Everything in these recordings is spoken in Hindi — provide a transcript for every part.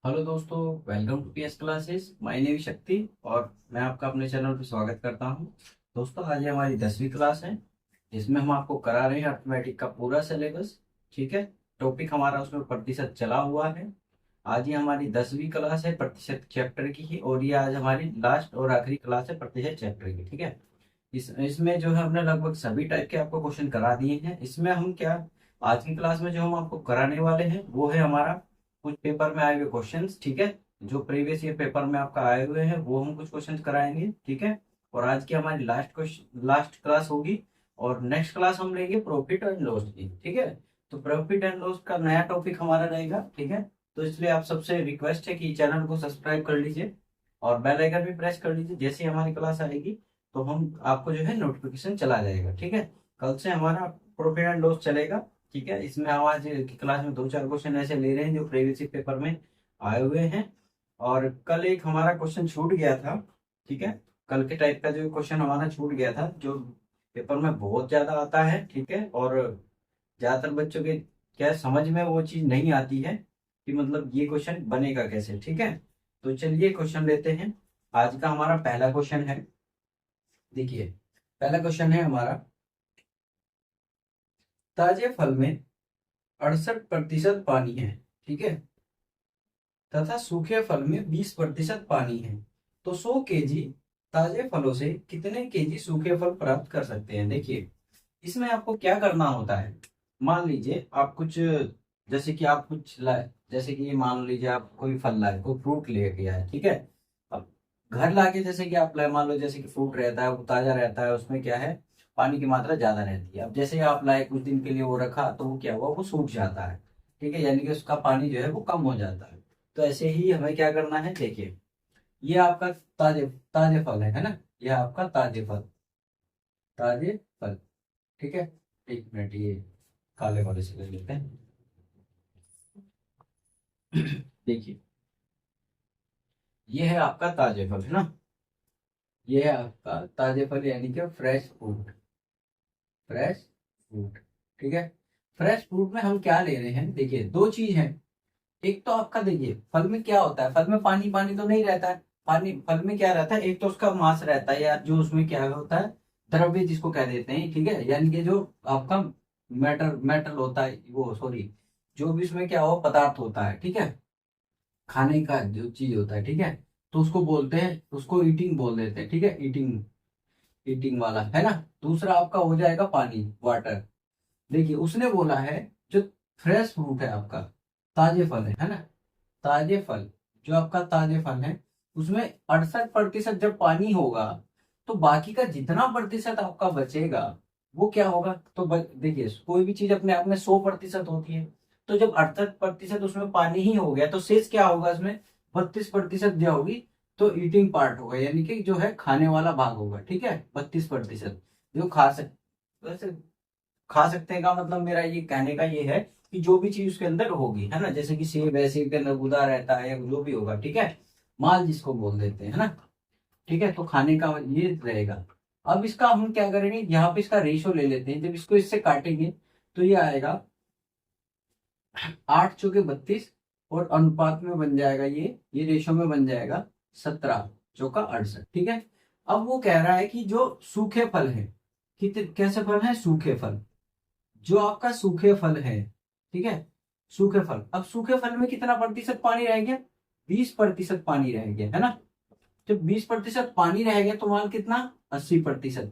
हेलो दोस्तों, welcome to PS classes. My name Shakti और मैं आपका अपने चैनल पर स्वागत करता हूं। दोस्तों, आज ये हमारी 10वीं क्लास है जिसमें हम आपको करा रहे हैं अर्थमेटिक का पूरा सिलेबस। ठीक है। टॉपिक हमारा उसमें प्रतिशत चला हुआ है। आज ये हमारी 10वीं क्लास है प्रतिशत चैप्टर की ही, और ये आज हमारी लास्ट और आखिरी क्लास है प्रतिशत चैप्टर की। ठीक है। इसमें जो है हमने लगभग सभी टाइप के आपको क्वेश्चन करा दिए हैं। इसमें हम क्या, आज की क्लास में जो हम आपको कराने वाले हैं वो है हमारा कुछ पेपर में आए हुए क्वेश्चंस। ठीक है। जो प्रीवियस ईयर पेपर में आपका आए हुए हैं वो हम कुछ क्वेश्चंस कराएंगे। ठीक है। और आज की हमारी लास्ट क्लास होगी, और नेक्स्ट क्लास हम लेंगे प्रॉफिट एंड लॉस की। ठीक है। तो प्रॉफिट एंड लॉस का नया टॉपिक हमारा रहेगा। ठीक है। तो इसलिए आप सबसे रिक्वेस्ट है कि चैनल को सब्सक्राइब कर लीजिए और बेल आइकन भी प्रेस कर लीजिए। जैसे ही हमारी क्लास आएगी तो हम आपको जो है नोटिफिकेशन चला जाएगा। ठीक है। कल से हमारा प्रॉफिट एंड लॉस चलेगा। ठीक है। इसमें हम आज की क्लास में दो चार क्वेश्चन ऐसे ले रहे हैं जो प्रीवियस पेपर में आए हुए हैं। और कल एक हमारा क्वेश्चन छूट गया था। ठीक है। कल के टाइप का जो क्वेश्चन हमारा छूट गया था, जो पेपर में बहुत ज्यादा आता है। ठीक है। और ज्यादातर बच्चों के क्या समझ में वो चीज नहीं आती है कि मतलब ये क्वेश्चन बनेगा कैसे। ठीक है। तो चलिए क्वेश्चन लेते हैं। आज का हमारा पहला क्वेश्चन है। देखिए, पहला क्वेश्चन है हमारा, ताजे फल में 68% पानी है। ठीक है। तथा सूखे फल में 20% पानी है। तो 100 केजी ताजे फलों से कितने केजी सूखे फल प्राप्त कर सकते हैं। देखिए, इसमें आपको क्या करना होता है। मान लीजिए आप कुछ, जैसे कि आप कुछ लाए, जैसे कि मान लीजिए आप कोई फल लाए, कोई फ्रूट लेके आए। ठीक है। अब घर लाके जैसे कि आप लाए, मान लो जैसे कि फ्रूट रहता है वो ताजा रहता है, उसमें क्या है, पानी की मात्रा ज्यादा रहती है। अब जैसे आप लाए, कुछ दिन के लिए वो रखा तो वो क्या हुआ, वो सूख जाता है। ठीक है। यानी कि उसका पानी जो है वो कम हो जाता है। तो ऐसे ही हमें क्या करना है। देखिए, ये आपका ताजे ताजे फल है ना। ये आपका ताजे फल, ताजे फल। ठीक है। एक मिनट, ये काले वाले से ले लेते हैं। देखिए, ये है आपका ताजे फल, है ना। ये है आपका ताजे फल, यानी कि फ्रेश फ्रूट, फ्रेश फ्रूट। ठीक है। फ्रेश फ्रूट में हम क्या ले रहे हैं। देखिए, दो चीज है। एक तो आपका, देखिए, फल में क्या होता है, फल में पानी पानी तो नहीं रहता है। पानी फल में क्या रहता है, एक तो उसका मास रहता है, या जो उसमें क्या होता है, द्रव्य जिसको कह देते हैं। ठीक है। यानी कि जो आपका मेटल मेटल होता है, वो सॉरी, जो भी उसमें क्या हो पदार्थ होता है। ठीक है। खाने का जो चीज होता है। ठीक है। तो उसको बोलते हैं, उसको ईटिंग बोल देते हैं। ठीक है। ईटिंग, ईटिंग वाला है ना। दूसरा आपका हो जाएगा पानी, वाटर। देखिए, उसने बोला है जो फ्रेश फ्रूट है आपका, ताजे फल है ना, ताजे फल, जो आपका ताजे फल है, उसमें 68% जब पानी होगा तो बाकी का जितना प्रतिशत आपका बचेगा वो क्या होगा। तो देखिए, कोई भी चीज अपने आप में 100% होती है। तो जब 68% उसमें पानी ही हो गया तो शेष क्या होगा, इसमें 32% जो होगी तो ईटिंग पार्ट होगा, यानी कि जो है खाने वाला भाग होगा। ठीक है। 32% जो खा सकते, वैसे खा सकते हैं का मतलब मेरा ये कहने का ये है कि जो भी चीज उसके अंदर होगी, है ना, जैसे कि सेब है, सेब के अंदर गुदा रहता है या जो भी होगा। ठीक है। माल जिसको बोल देते हैं, है ना। ठीक है। तो खाने का ये रहेगा। अब इसका हम क्या करेंगे, यहाँ पे इसका रेशो ले लेते हैं। जब इसको इससे काटेंगे तो ये आएगा 8 चौके 32, और अनुपात में बन जाएगा, ये रेशो में बन जाएगा 17 चौका 68। ठीक है। अब वो कह रहा है कि जो सूखे फल है, कितने कैसे फल है, सूखे फल, जो आपका सूखे फल है। ठीक है। सूखे फल, अब सूखे फल में कितना प्रतिशत पानी रह गया, 20% पानी रह गया, है ना। जब 20% पानी रह गया तो मान कितना, 80%।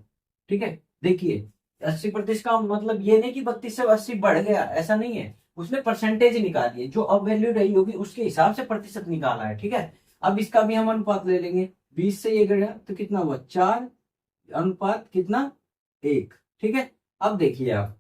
ठीक है। देखिए, 80% का मतलब ये नहीं कि 32 से 80 बढ़ गया, ऐसा नहीं है। उसने परसेंटेज निकाली है, जो अब वैल्यू रही होगी उसके हिसाब से प्रतिशत निकाला है। ठीक है। अब इसका भी हम अनुपात ले लेंगे। 20 से ये गया तो कितना हुआ, 4, अनुपात कितना, 1। ठीक है। अब देखिए, आप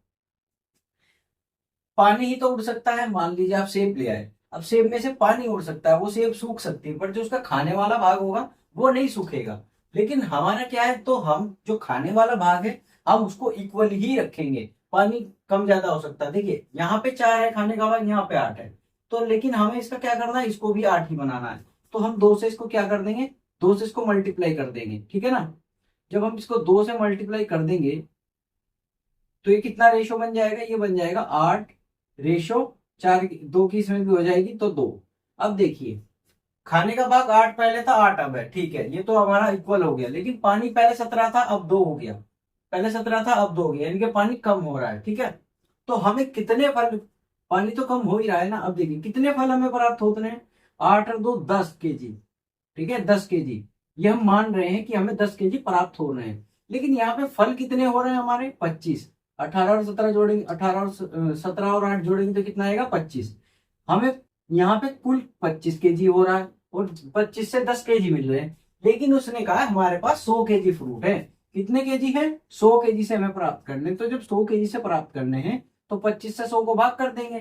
पानी ही तो उड़ सकता है। मान लीजिए आप सेब ले आए, अब सेब में से पानी उड़ सकता है, वो सेब सूख सकती है, पर जो उसका खाने वाला भाग होगा वो नहीं सूखेगा। लेकिन हमारा क्या है, तो हम जो खाने वाला भाग है हम उसको इक्वल ही रखेंगे। पानी कम ज्यादा हो सकता है। देखिए, यहाँ पे 4 है खाने का भाग, यहाँ पे 8 है। तो लेकिन हमें इसका क्या करना है, इसको भी 8 ही बनाना है। तो हम 2 से इसको क्या कर देंगे, 2 से इसको मल्टीप्लाई कर देंगे। ठीक है ना। जब हम इसको 2 से मल्टीप्लाई कर देंगे तो ये कितना रेशो बन जाएगा, ये बन जाएगा 8 रेशो 4, 2 की इसमें भी हो जाएगी तो 2। अब देखिए, खाने का भाग 8 पहले था, 8 अब है, ठीक है, ये तो हमारा इक्वल हो गया। लेकिन पानी पहले 17 था, अब 2 हो गया, पहले 17 था अब 2 हो गया, यानी कि पानी कम हो रहा है, ठीक है। तो हमें कितने फल, पानी तो कम हो ही रहा है ना। अब देखिए कितने फल हमें प्राप्त होते हैं, 8 और 2 10 kg, ठीक है, 10 kg। ये हम मान रहे हैं कि हमें 10 kg प्राप्त हो रहे हैं। लेकिन यहाँ पे फल कितने हो रहे हैं हमारे, 25। 18 और 17 जोड़ेंगे, 18 और 17 और 8 जोड़ेंगे तो कितना आएगा, 25। हमें यहाँ पे कुल 25 kg हो रहा है, और 25 से 10 kg मिल रहे हैं। लेकिन उसने कहा हमारे पास 100 kg फ्रूट है। कितने केजी है, 100 kg से हमें प्राप्त करने हैं। तो जब 100 kg से प्राप्त करने हैं तो 25 से 100 को भाग कर देंगे,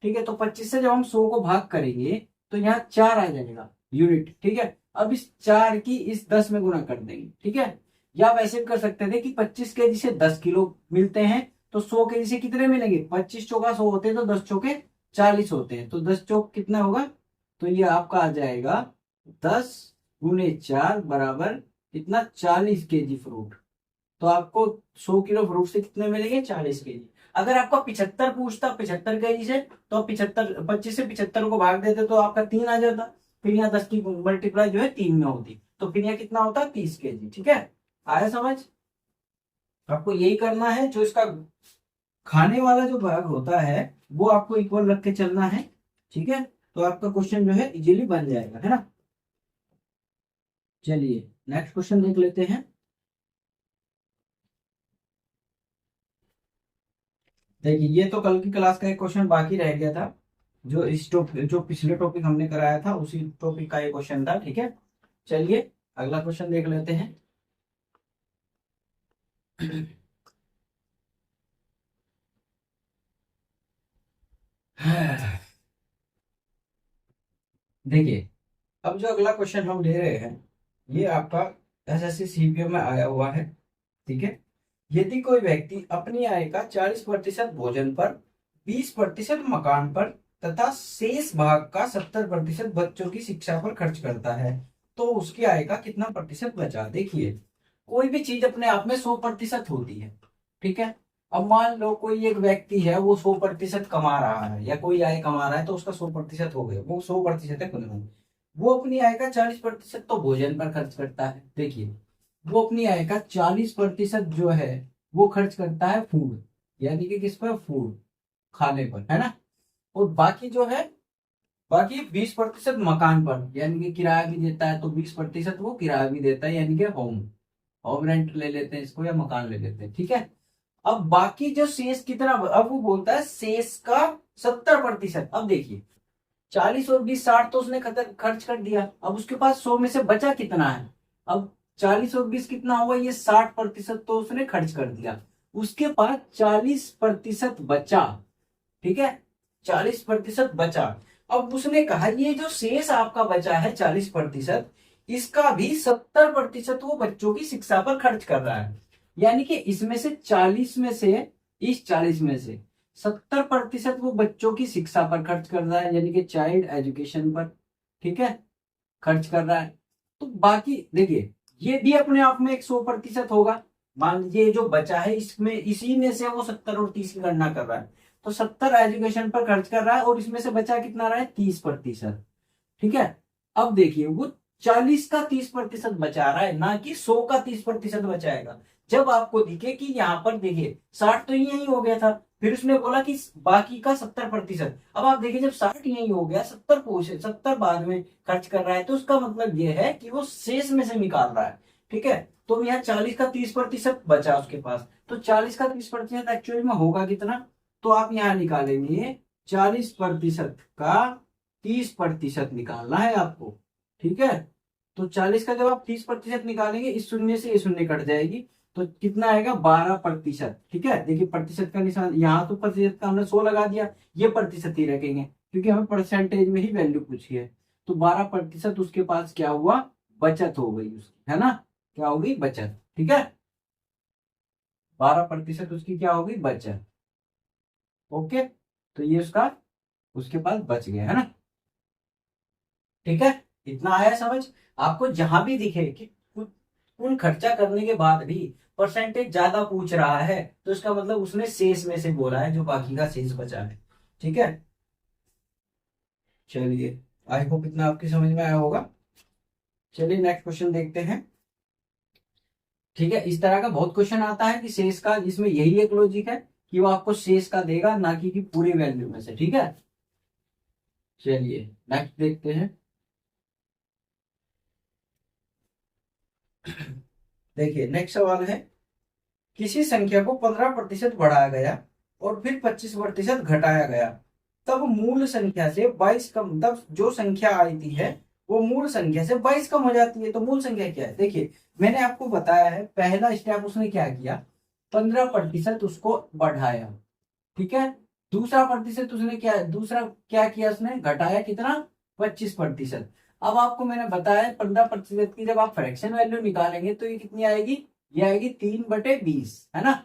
ठीक है। तो 25 से जब हम 100 को भाग करेंगे तो यहाँ 4 आ जाएगा यूनिट, ठीक है। अब इस 4 की इस 10 में गुना कर देंगे, ठीक है। या आप ऐसे भी कर सकते थे कि 25 kg से 10 किलो मिलते हैं, तो 100 kg से कितने मिलेंगे, 25 चौका 100 होते हैं, तो 10 चौके 40 होते हैं, तो 10 चौक कितना होगा, तो ये आपका आ जाएगा 10 × 4 बराबर कितना, 40 kg फ्रूट। तो आपको 100 किलो फ्रूट से कितने मिलेंगे, 40 kg। अगर आपका 75 पूछता, 75 kg से, तो 75, 25 से 75 को भाग देते तो आपका 3 आ जाता। फिर यहाँ 10 की मल्टीप्लाई जो है 3 में होती, तो फिर यहाँ कितना होता, 30 kg, ठीक है। आया समझ। आपको यही करना है, जो इसका खाने वाला जो भाग होता है वो आपको इक्वल रख के चलना है, ठीक है। तो आपका क्वेश्चन जो है इजीली बन जाएगा, है ना। चलिए नेक्स्ट क्वेश्चन देख लेते हैं। देखिए ये तो कल की क्लास का एक क्वेश्चन बाकी रह गया था, जो इस टॉपिक, जो पिछले टॉपिक हमने कराया था उसी टॉपिक का ये क्वेश्चन था, ठीक है। चलिए अगला क्वेश्चन देख लेते हैं। देखिए अब जो अगला क्वेश्चन हम ले रहे हैं, ये आपका एसएससी सीपीओ में आया हुआ है, ठीक है। यदि कोई व्यक्ति अपनी आय का 40% भोजन पर, 20% मकान पर तथा शेष भाग का 70% बच्चों की शिक्षा पर खर्च करता है, तो उसकी आय का कितना प्रतिशत बचा। देखिए कोई भी चीज अपने आप में 100% होती है, ठीक है। अब मान लो कोई एक व्यक्ति है, वो 100% कमा रहा है, या कोई आय कमा रहा है, तो उसका 100% हो गया, वो 100% है कुल मिलाकर। वो अपनी आय का 40% तो भोजन पर खर्च करता है। देखिए वो अपनी आय का 40% जो है वो खर्च करता है फूड, यानी कि किस पर, फूड, खाने पर, है ना। और बाकी जो है, बाकी 20% मकान पर, यानी कि किराया भी देता है, तो 20% वो किराया भी देता है, यानी कि होम, होम रेंट ले लेते हैं इसको, या मकान ले लेते हैं, ठीक है। अब बाकी जो शेष कितना, अब वो बोलता है शेष का 70%। अब देखिए 40 और 20 60 तो उसने खर्च कर दिया, अब उसके पास 100 में से बचा कितना है। अब 40 और 20 कितना होगा, ये 60% तो उसने खर्च कर दिया, उसके पास 40% बचा, ठीक है, 40% बचा। अब उसने कहा ये जो शेष आपका बचा है 40%, इसका भी 70% वो बच्चों की शिक्षा पर खर्च कर रहा है। यानी कि इसमें से 40 में से, इस 40 में से 70% वो बच्चों की शिक्षा पर खर्च कर रहा है, यानी कि चाइल्ड एजुकेशन पर, ठीक है, खर्च कर रहा है। तो बाकी देखिए ये भी अपने आप में एक 100% होगा। मान लीजिए जो बचा है इसमें, इसी में से वो 70 और 30 की गणना कर रहा है, तो 70 एजुकेशन पर खर्च कर रहा है, और इसमें से बचा कितना रहा है, 30%, ठीक है। अब देखिए वो 40 का 30% बचा रहा है, ना कि 100 का 30% बचाएगा। जब आपको दिखे कि यहाँ पर देखिए 60 तो यही हो गया था, फिर उसने बोला कि बाकी का 70%। अब आप देखिए जब 60 यही हो गया, 70 पोषण 70 बाद में खर्च कर रहा है, तो उसका मतलब ये है कि वो शेष में से निकाल रहा है, ठीक है। तो यहाँ 40 का 30% बचा उसके पास, तो 40 का 30% एक्चुअली में होगा कितना, तो आप यहाँ निकालेंगे 40% का 30% निकालना है आपको, ठीक है। तो 40 का जब आप 30% निकालेंगे, इस शून्य से ये शून्य कट जाएगी, तो कितना आएगा, 12%, ठीक है। देखिए प्रतिशत का निशान, यहाँ तो प्रतिशत का हमने 100 लगा दिया, ये प्रतिशत ही रखेंगे क्योंकि हमें परसेंटेज में ही वैल्यू पूछी है। तो 12% उसके पास क्या हुआ, बचत हो गई उसकी, है ना, क्या होगी, बचत, ठीक है। 12% उसकी क्या होगी, बचत, ओके। तो ये उसका, उसके पास बच गया, है ना, ठीक है। इतना आया समझ। आपको जहां भी दिखे कि उन खर्चा करने के बाद भी परसेंटेज ज्यादा पूछ रहा है, तो इसका मतलब उसने शेष में से बोला है, जो बाकी का शेष बचा है, ठीक है। चलिए आई होप इतना आपकी समझ में आया होगा। चलिए नेक्स्ट क्वेश्चन देखते हैं। ठीक है, इस तरह का बहुत क्वेश्चन आता है कि शेष का, इसमें यही एक लॉजिक है कि वो आपको शेष का देगा, ना कि पूरे वैल्यू में से। ठीक है, चलिए नेक्स्ट देखते हैं। देखिए नेक्स्ट सवाल है, किसी संख्या को 15% बढ़ाया गया और फिर 25% घटाया गया, तब मूल संख्या से 22 कम, तब जो संख्या आई थी है वो मूल संख्या से 22 कम हो जाती है। तो मूल संख्या क्या है? देखिए मैंने आपको बताया है, पहला स्टेप उसने क्या किया, 15% उसको बढ़ाया। ठीक है, दूसरा प्रतिशत उसने क्या, दूसरा क्या किया उसने, घटाया कितना, 25%। अब आपको मैंने बताया 15% की जब आप फ्रैक्शन वैल्यू निकालेंगे तो ये कितनी आएगी, ये आएगी 3/20, है ना।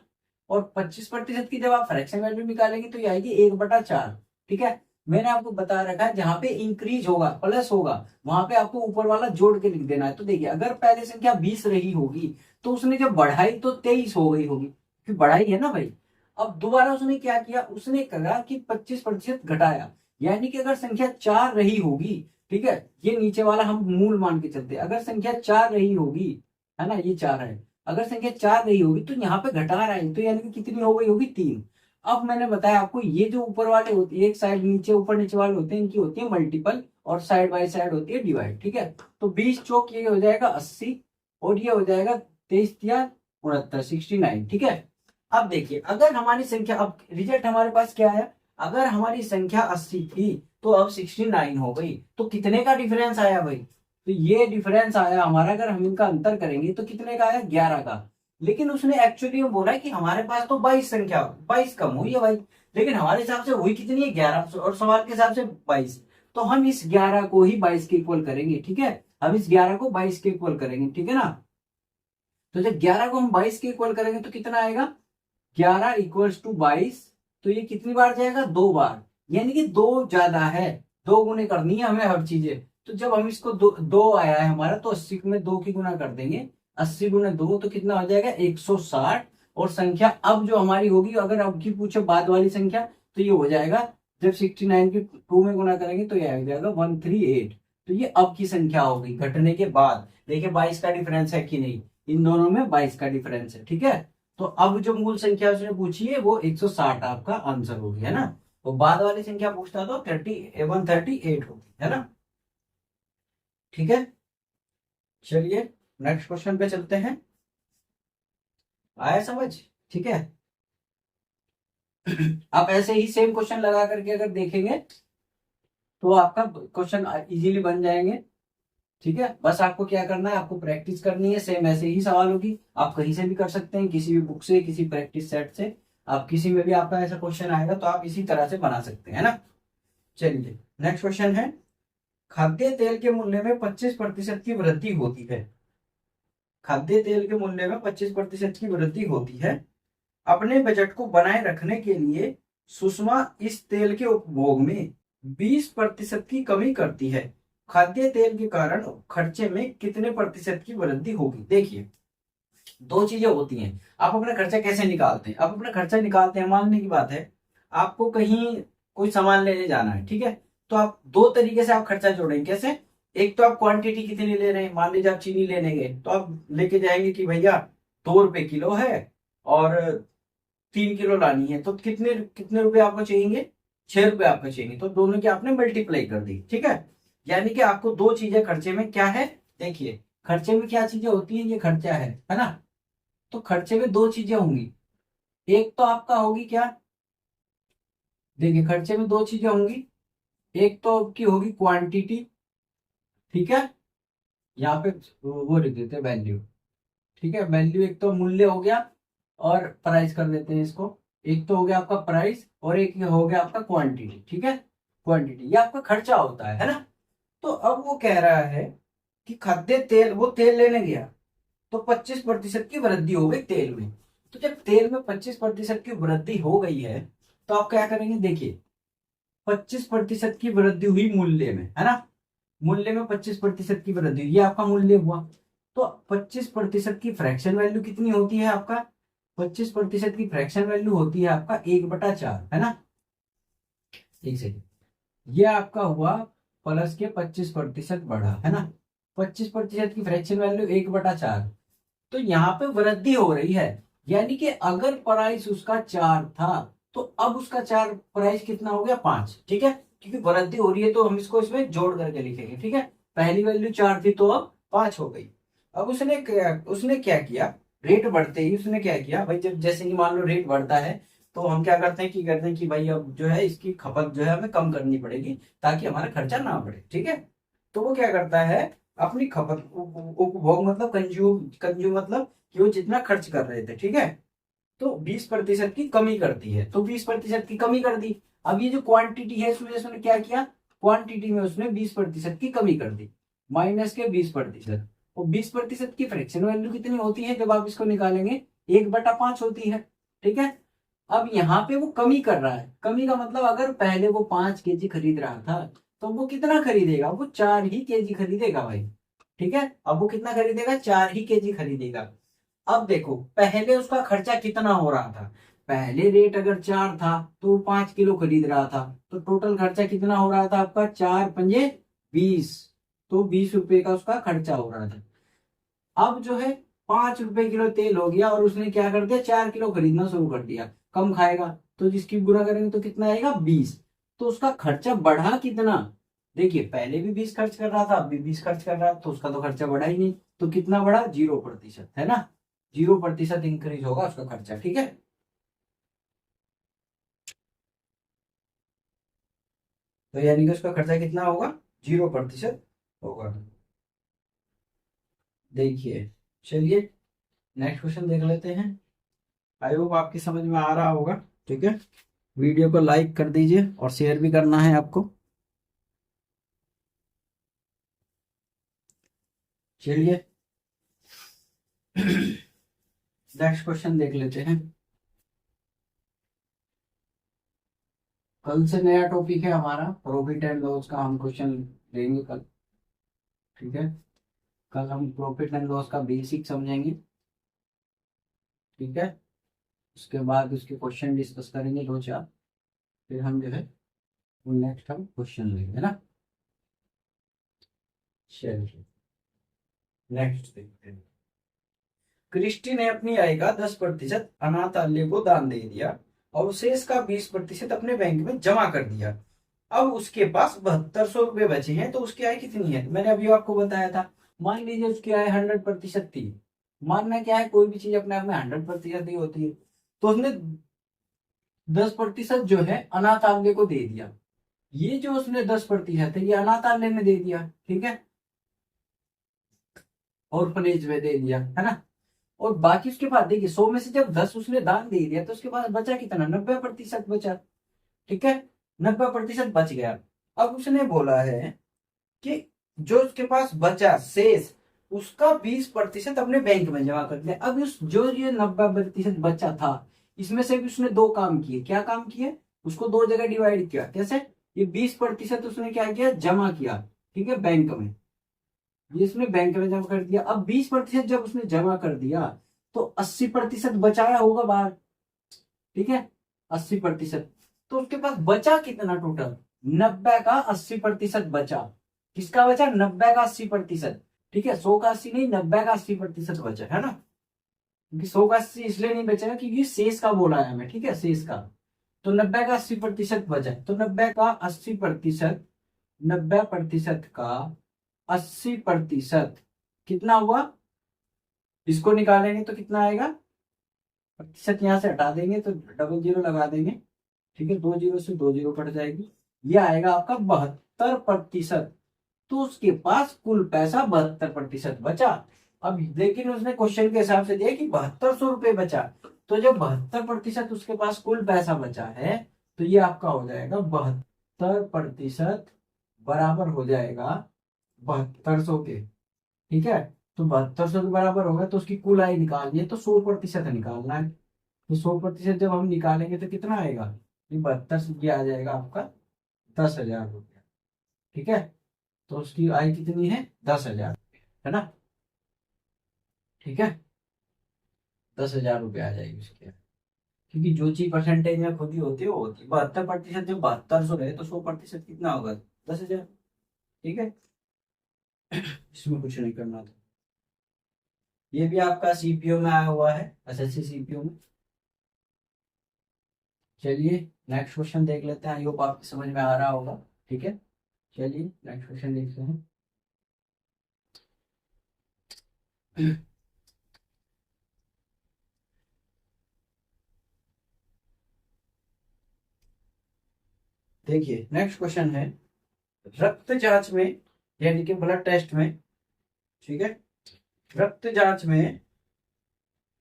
और 25% की जब आप फ्रैक्शन वैल्यू निकालेंगे तो ये आएगी 1/4। ठीक है, मैंने आपको बता रखा है जहां पे इंक्रीज होगा, प्लस होगा, वहां पे आपको ऊपर वाला जोड़ के लिख देना है। तो देखिए अगर पहले संख्या 20 रही होगी तो उसने जब बढ़ाई तो 23 हो गई होगी, क्योंकि बढ़ाई है ना भाई। अब दोबारा उसने क्या किया, उसने कहा कि 25% घटाया, यानी कि अगर संख्या 4 रही होगी, ठीक है, ये नीचे वाला हम मूल मान के चलते हैं, अगर संख्या 4 रही होगी, है ना, ये 4 है, अगर संख्या 4 रही होगी तो यहाँ पे घटा रहा है, तो यानी कि कितनी हो गई होगी, 3। अब मैंने बताया आपको ये जो ऊपर वाले होते हैं, एक साइड नीचे ऊपर नीचे वाले होते हैं, इनकी होती है मल्टीपल और साइड बाय साइड होती है डिवाइड। ठीक है, तो 20 चौक ये हो जाएगा 80 और ये हो जाएगा 23 या 69, 69। ठीक है, अब देखिए अगर हमारी संख्या, अब रिजल्ट हमारे पास क्या है, अगर हमारी संख्या 80 थी तो अब 69 हो गई, तो कितने का डिफरेंस आया भाई, तो ये डिफरेंस आया हमारा, अगर हम इनका अंतर करेंगे तो कितने का आया, 11 का। लेकिन उसने एक्चुअली में बोला कि हमारे पास तो 22 संख्या, 22 कम हुई है भाई, लेकिन हमारे हिसाब से हुई कितनी है, 11, और सवाल के हिसाब से 22। तो हम इस 11 को ही 22 के इक्वल करेंगे। ठीक है, हम इस 11 को 22 के इक्वल करेंगे। ठीक है ना, तो जब 11 को हम 22 के इक्वल करेंगे तो कितना आएगा, 11 = 22। तो ये कितनी बार जाएगा, 2 बार, यानी कि 2 ज्यादा है, 2 गुने करनी है हमें हर चीजें। तो जब हम इसको दो आया है हमारा, तो 80 में 2 की गुना कर देंगे, 80 × 2 तो कितना हो जाएगा, 160। और संख्या अब जो हमारी होगी, अगर अब की पूछे बाद वाली संख्या, तो ये हो जाएगा, जब 69 की 2 में गुना करेंगे तो ये आ जाएगा 138। तो ये अब की संख्या होगी घटने के बाद। देखिए 22 का डिफरेंस है कि नहीं, इन दोनों में 22 का डिफरेंस है। ठीक है, तो अब जो मूल संख्या उसने पूछी है वो 160 आपका आंसर होगी, है ना। तो बाद वाली संख्या पूछता तो 138 होगी, है ना। ठीक है, चलिए नेक्स्ट क्वेश्चन पे चलते हैं। आया समझ? ठीक है, आप ऐसे ही सेम क्वेश्चन लगा करके अगर देखेंगे तो आपका क्वेश्चन इजीली बन जाएंगे। ठीक है, बस आपको क्या करना है, आपको प्रैक्टिस करनी है, सेम ऐसे ही सवाल होगी, आप कहीं से भी कर सकते हैं, किसी भी बुक से, किसी प्रैक्टिस सेट से, आप किसी में भी आपका ऐसा क्वेश्चन आएगा तो आप इसी तरह से बना सकते हैं ना। चलिए नेक्स्ट क्वेश्चन है, खाद्य तेल के मूल्य में 25% की वृद्धि होती है। खाद्य तेल के मूल्य में 25% की वृद्धि होती है। अपने बजट को बनाए रखने के लिए सुषमा इस तेल के उपभोग में 20% की कमी करती है। खाद्य तेल के कारण खर्चे में कितने प्रतिशत की वृद्धि होगी? देखिए दो चीजें होती हैं, आप अपना खर्चा कैसे निकालते हैं, आप अपना खर्चा निकालते हैं, मानने की बात है आपको कहीं कोई सामान लेने जाना है, ठीक है, तो आप दो तरीके से आप खर्चा जोड़ेंगे। कैसे? एक तो आप क्वांटिटी कितनी ले रहे हैं, मान लीजिए आप चीनी लेने गए तो आप लेके जाएंगे कि भैया 2 रुपए किलो है और 3 किलो लानी है, तो कितने कितने रुपए आपको चाहिए, 6 रुपए आपको चाहिए, तो दोनों की आपने मल्टीप्लाई कर दी। ठीक है, यानी कि आपको दो चीजें खर्चे में क्या है, देखिए खर्चे में क्या चीजें होती है, ये खर्चा है ना। तो खर्चे में दो चीजें होंगी, एक तो आपका होगी क्या, देखिए खर्चे में दो चीजें होंगी, एक तो आपकी होगी क्वांटिटी, ठीक है, यहाँ पे वो लिख देते हैं वैल्यू। ठीक है, वैल्यू एक तो मूल्य हो गया और प्राइस कर देते हैं इसको, एक तो हो गया आपका प्राइस और एक हो गया आपका क्वांटिटी। ठीक है, क्वांटिटी ये आपका खर्चा होता है ना। तो अब वो कह रहा है कि खाद्य तेल, वो तेल लेने गया तो 25% की वृद्धि हो गई तेल में। तो जब तेल में 25% की वृद्धि हो गई है तो आप क्या करेंगे, देखिए 25% की वृद्धि हुई मूल्य में, है ना, मूल्य में 25% की वृद्धि, ये आपका मूल्य हुआ। तो 25% की फ्रैक्शन वैल्यू कितनी होती है आपका, 25% की फ्रैक्शन वैल्यू होती है आपका 1/4, है ना। एक सेकेंड, ये आपका हुआ प्लस के 25% बढ़ा, है ना। 25% की फ्रैक्शन वैल्यू 1/4। तो यहाँ पे वृद्धि हो रही है, यानी कि अगर प्राइस उसका 4 था तो अब उसका 4 प्राइस कितना हो गया, 5। ठीक है, क्योंकि वृद्धि हो रही है तो हम इसको इसमें जोड़ करके लिखेंगे। ठीक है, पहली वैल्यू 4 थी तो अब 5 हो गई। अब उसने क्या किया, रेट बढ़ते ही उसने क्या किया भाई, जब जैसे कि मान लो रेट बढ़ता है तो हम क्या करते हैं कि भाई अब जो है इसकी खपत जो है हमें कम करनी पड़ेगी ताकि हमारा खर्चा ना बढ़े। ठीक है, तो वो क्या करता है, अपनी खपत उपभोग मतलब कंज्यूम कंज्यूम मतलब कि वो जितना खर्च कर रहे थे, ठीक है, तो 20% की कमी करती है, तो 20% की कमी कर दी। अब ये जो क्वांटिटी है इसमें उसने क्या किया, क्वांटिटी में उसने 20% की कमी कर दी, माइनस के 20%। और 20% की फ्रैक्शन वैल्यू कितनी होती है जब आप इसको निकालेंगे, 1/5 होती है। ठीक है, अब यहाँ पे वो कमी कर रहा है, कमी का मतलब अगर पहले वो 5 kg खरीद रहा था तो वो कितना खरीदेगा, वो 4 ही kg खरीदेगा भाई। ठीक है, अब वो कितना खरीदेगा, 4 ही kg खरीदेगा। अब देखो पहले उसका खर्चा कितना हो रहा था, पहले रेट अगर 4 था तो 5 किलो खरीद रहा था, तो टोटल खर्चा कितना हो रहा था आपका, 4×5 = 20। तो 20 रुपए का उसका खर्चा हो रहा था। अब जो है 5 रुपए किलो तेल हो गया और उसने क्या कर दिया, 4 किलो खरीदना शुरू कर दिया, कम खाएगा तो जिसकी गुना करेंगे तो कितना आएगा, 20। तो उसका खर्चा बढ़ा कितना, देखिए पहले भी 20 खर्च कर रहा था, अब भी 20 खर्च कर रहा है, तो उसका तो खर्चा बढ़ा ही नहीं। तो कितना बढ़ा, 0%, है ना। 0% इंक्रीज होगा उसका खर्चा। ठीक है, तो यानी कि उसका खर्चा कितना होगा, 0% होगा। देखिए, चलिए नेक्स्ट क्वेश्चन देख लेते हैं। आई होप आपकी समझ में आ रहा होगा। ठीक है, वीडियो को लाइक कर दीजिए और शेयर भी करना है आपको। चलिए नेक्स्ट क्वेश्चन देख लेते हैं। कल से नया टॉपिक है हमारा प्रॉफिट एंड लॉस का, हम क्वेश्चन लेंगे कल। ठीक है, कल हम प्रॉफिट एंड लॉस का बेसिक समझेंगे। ठीक है, उसके बाद उसके क्वेश्चन डिस्कस करेंगे 2-4, फिर हम जो है वो नेक्स्ट हम क्वेश्चन लेंगे, है ना। चलिए नेक्स्ट देखते हैं। क्रिस्टी ने अपनी आय का 10% अनाथालय को दान दे दिया और शेष का 20% अपने बैंक में जमा कर दिया। अब उसके पास 7200 रुपये बचे हैं, तो उसकी आय कितनी है, मैंने अभी आपको बताया था। मान लीजिए उसकी आय 100% थी। मानना क्या है, कोई भी चीज अपने आप में 100% ही होती है। तो उसने 10% जो है अनाथालय को दे दिया। ये जो उसने 10% है ये अनाथालय में दे दिया, ठीक है, ऑर्फनेज में दे दिया, है ना। और बाकी उसके बाद देखिए 100 में से जब 10 उसने दान दे दिया तो उसके पास बचा कितना, 90% बचा। ठीक है, 90% बच गया। अब उसने बोला है कि जो उसके पास बचा शेष, उसका 20% अपने बैंक में जमा कर दिया। अब उस जो ये 90% बचा था, इसमें से भी उसने दो काम किए। क्या काम किए, उसको दो जगह डिवाइड किया। कैसे, ये 20% उसने क्या किया, जमा किया, ठीक है, बैंक में। ये उसने बैंक में जमा कर दिया। अब 20% जब उसने जमा कर दिया तो 80% बचाया होगा बाहर। ठीक है, 80%। तो उसके पास बचा कितना टोटल, 90 का 80% बचा। किसका बचा, 90 का 80%। ठीक है, 100 का 80 नहीं, 90 का 80% बचा, है ना। क्योंकि 100 का 80 इसलिए नहीं बचेगा क्योंकि शेष का बोला है हमें, ठीक है, शेष का। तो 90 का 80% बचा, तो 90 का 80%, 90% का 80% कितना हुआ, इसको निकालेंगे तो कितना आएगा, प्रतिशत यहाँ से हटा देंगे तो डबल जीरो लगा देंगे। ठीक है, 2 जीरो से 2 जीरो कट जाएगी, ये आएगा आपका 72%। तो उसके पास कुल पैसा 72% बचा। अब लेकिन उसने क्वेश्चन के हिसाब से दिया कि 7200 रुपये बचा। तो जब 72% उसके पास कुल पैसा बचा है तो ये आपका हो जाएगा 72% बराबर हो जाएगा 7200 के। ठीक है, तो 7200 के बराबर होगा तो उसकी कुल आय निकालनी है तो 100% निकालना है। तो 100% जब हम निकालेंगे तो कितना आएगा, ये 72 से ये आ जाएगा आपका 10,000 रुपया। ठीक है, तो उसकी आय कितनी है, 10,000, है ना। ठीक है, 10,000 रुपये आ जाएगी उसकी आय। क्योंकि जो चीज परसेंटेज में खुद ही होती है वो होती है 72%। जब 7200 रहे तो 100% कितना होगा, 10,000। ठीक है, इसमें कुछ नहीं करना था। ये भी आपका सीपीयू में आया हुआ है, एसएससी सीपीयू में। चलिए नेक्स्ट क्वेश्चन देख लेते हैं, आई होप आपको समझ में आ रहा होगा। ठीक है, चलिए नेक्स्ट क्वेश्चन देखते हैं। देखिए नेक्स्ट क्वेश्चन है, रक्त जांच में यानी कि ब्लड टेस्ट में, ठीक है, रक्त जांच में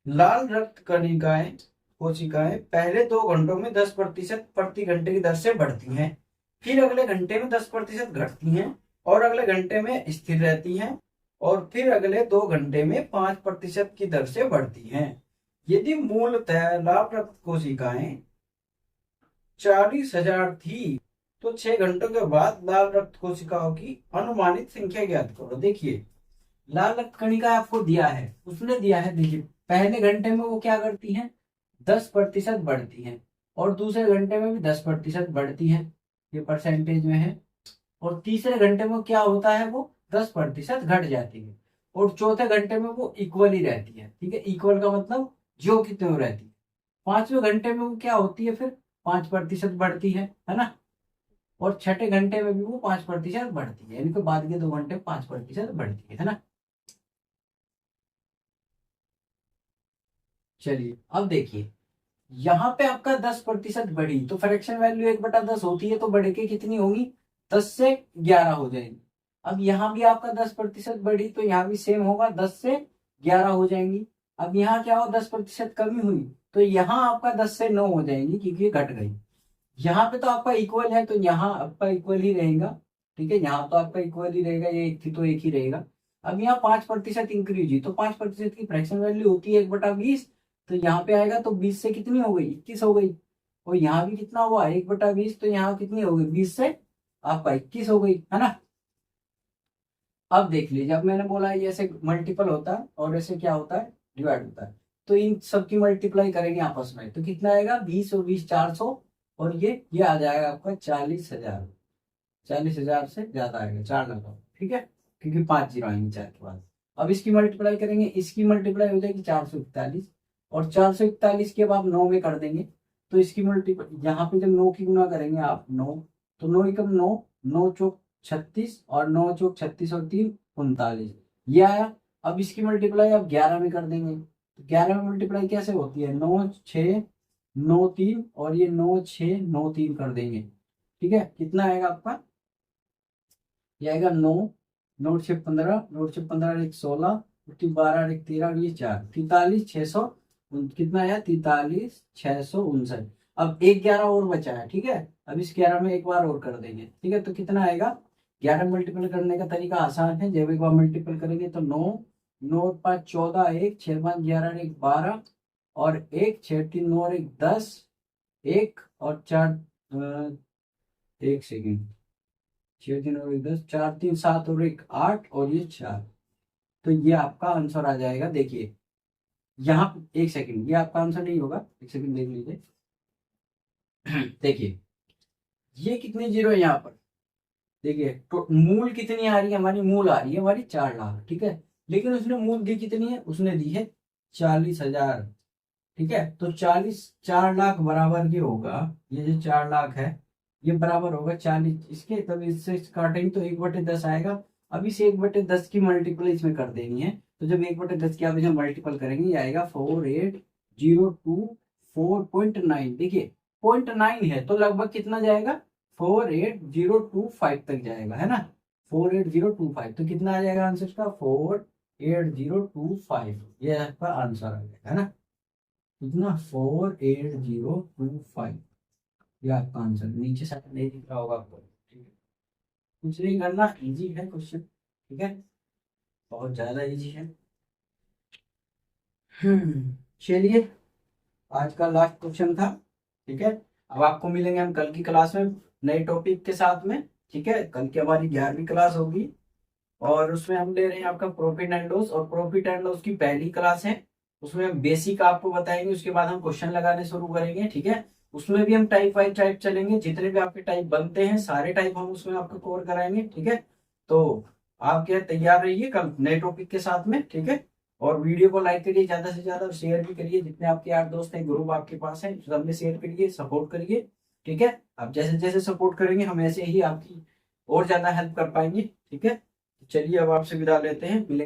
लाल रक्त कणिकाएं कोशिकाएं पहले 2 घंटों में 10% प्रति घंटे की दर से बढ़ती हैं, फिर अगले घंटे में 10% घटती हैं, और अगले घंटे में स्थिर रहती हैं, और फिर अगले 2 घंटे में 5% की दर से बढ़ती हैं। यदि मूलतः लाल रक्त कोशिकाएं 40,000 थी तो 6 घंटों के बाद लाल रक्त कोशिकाओं की अनुमानित संख्या ज्ञात करो। देखिए लाल रक्त कणिका आपको दिया है, उसने दिया है, देखिए पहले घंटे में वो क्या करती हैं, 10% बढ़ती हैं, और दूसरे घंटे में भी 10% बढ़ती हैं, ये परसेंटेज में है, और तीसरे घंटे में क्या होता है, वो 10% घट जाती है, और चौथे घंटे में वो इक्वल ही रहती है। ठीक है, इक्वल का मतलब जो कितने रहती है। 5वें घंटे में वो क्या होती है, फिर 5% बढ़ती है ना, और छठे घंटे में भी वो 5% बढ़ती है, यानी कि बाद के 2 घंटे 5% बढ़ती है ना। चलिए अब देखिए, यहाँ पे आपका 10% बढ़ी तो फ्रैक्शन वैल्यू 1/10 होती है, तो बढ़ के कितनी होगी, 10 से 11 हो जाएगी। अब यहाँ भी आपका 10% बढ़ी तो यहाँ भी सेम होगा, 10 से 11 हो जाएंगी। अब यहाँ क्या हो, 10% कमी हुई तो यहाँ आपका 10 से 9 हो जाएंगी, क्योंकि ये घट गई। यहाँ पे तो आपका इक्वल है तो यहाँ आपका इक्वल ही रहेगा। ठीक है, यहाँ तो आपका इक्वल ही रहेगा, ये एक थी तो एक ही रहेगा। अब यहाँ 5% इंक्रीज हुई तो 5% की फ्रैक्शन वैल्यू होती है 1/20, तो यहाँ पे आएगा तो 20 से कितनी हो गई, 21 हो गई। और यहाँ भी कितना हुआ, 1/20, तो यहाँ कितनी हो गई, 20 से आपका 21 हो गई, है ना। अब देख लीजिए, अब मैंने बोला है ऐसे मल्टीपल होता है और ऐसे क्या होता है, डिवाइड होता है। तो इन सबकी मल्टीप्लाई करेंगे आपस में तो कितना आएगा, 20 और 20 400, और ये आ जाएगा आपका 40,000। 40,000 से ज्यादा आएगा, 4 लाख। ठीक है, क्योंकि 5 जीरो आएंगे 4 के बाद। अब इसकी मल्टीप्लाई करेंगे, इसकी मल्टीप्लाई हो जाएगी 441, और 441 के अब आप 9 में कर देंगे तो इसकी मल्टीप्लाई, यहाँ पे जब 9 की गुना करेंगे आप 9, तो 9 एकम 9, 9 चौक 36, और 9 चौक 36 और 3 39, ये आया। अब इसकी मल्टीप्लाई आप 11 में कर देंगे, तो 11 में मल्टीप्लाई कैसे होती है, 9 6 9 3, और ये 9 6 9 3 कर देंगे। ठीक है, कितना आएगा आपका, ये आएगा 9, 9 से 15, 9 से 15 एक 16, 12 एक 13, और ये 4, 43,600, कितना आया, 43,659। अब एक 11 और बचा है। ठीक है, अब इस 11 में एक बार और कर देंगे। ठीक है, तो कितना आएगा, 11 मल्टीपल करने का तरीका आसान है, जब एक बार मल्टीपल करेंगे तो 9, 9 5 14, 1 6 5 11, 1 12, और 1 6 3 9 और 1 10, 1 और 4, 1 सेकेंड, 6 3 और 1 10, 4 3 7 और 1 8, और ये 4। तो ये आपका आंसर आ जाएगा। देखिए यहाँ 1 सेकेंड, ये आपका आंसर नहीं होगा, 1 सेकेंड देख लीजिए। देखिए ये कितने जीरो है यहाँ पर, देखिए तो मूल कितनी आ रही है हमारी, मूल आ रही है हमारी 4 लाख। ठीक है, लेकिन उसने मूल दी कितनी है, उसने दी है 40,000। ठीक है, तो 4 लाख बराबर ये होगा, ये जो 4 लाख है ये बराबर होगा 40 इसके, तब इससे काटेंगे तो 1/10 आएगा। अब इस 1/10 की मल्टीपल इसमें कर देनी है, तो जब 1/10 की आप इसे मल्टीपल करेंगे ये आएगा 4802.4.9। देखिए 0.9 है तो लगभग कितना जाएगा, 48025 तक जाएगा, है ना। 48025, तो कितना आ जाएगा आंसर का, 48025, ये आपका आंसर आ जाएगा, है ना। कितना, 48025, ये आपका आंसर। नीचे साइड नहीं दिख रहा होगा आपको, ठीक है, कुछ नहीं करना, इजी है क्वेश्चन। ठीक है, बहुत ज्यादा इजी है। चलिए आज का लास्ट क्वेश्चन था। ठीक है, अब आपको मिलेंगे हम कल की क्लास में नए टॉपिक के साथ में। ठीक है, कल की हमारी 11वीं क्लास होगी, और उसमें हम ले रहे हैं आपका प्रॉफिट एंड लॉस, और प्रॉफिट एंड लॉस की पहली क्लास है, उसमें हम बेसिक आपको बताएंगे, उसके बाद हम क्वेश्चन लगाने शुरू करेंगे। ठीक है, उसमें भी हम टाइप वाइज टाइप चलेंगे, जितने भी आपके टाइप बनते हैं सारे टाइप हम उसमें आपको कवर कराएंगे। ठीक है, तो आप क्या तैयार रहिए कल नए टॉपिक के साथ में, ठीक है। और वीडियो को लाइक करिए ज्यादा से ज्यादा, शेयर भी करिए, जितने आपके यार दोस्त हैं, ग्रुप आपके पास है, सब में शेयर करिए, सपोर्ट करिए, ठीक है। आप जैसे जैसे सपोर्ट करेंगे हम ऐसे ही आपकी और ज्यादा हेल्प कर पाएंगे, ठीक है। चलिए अब आपसे विदा लेते हैं, मिलेंगे।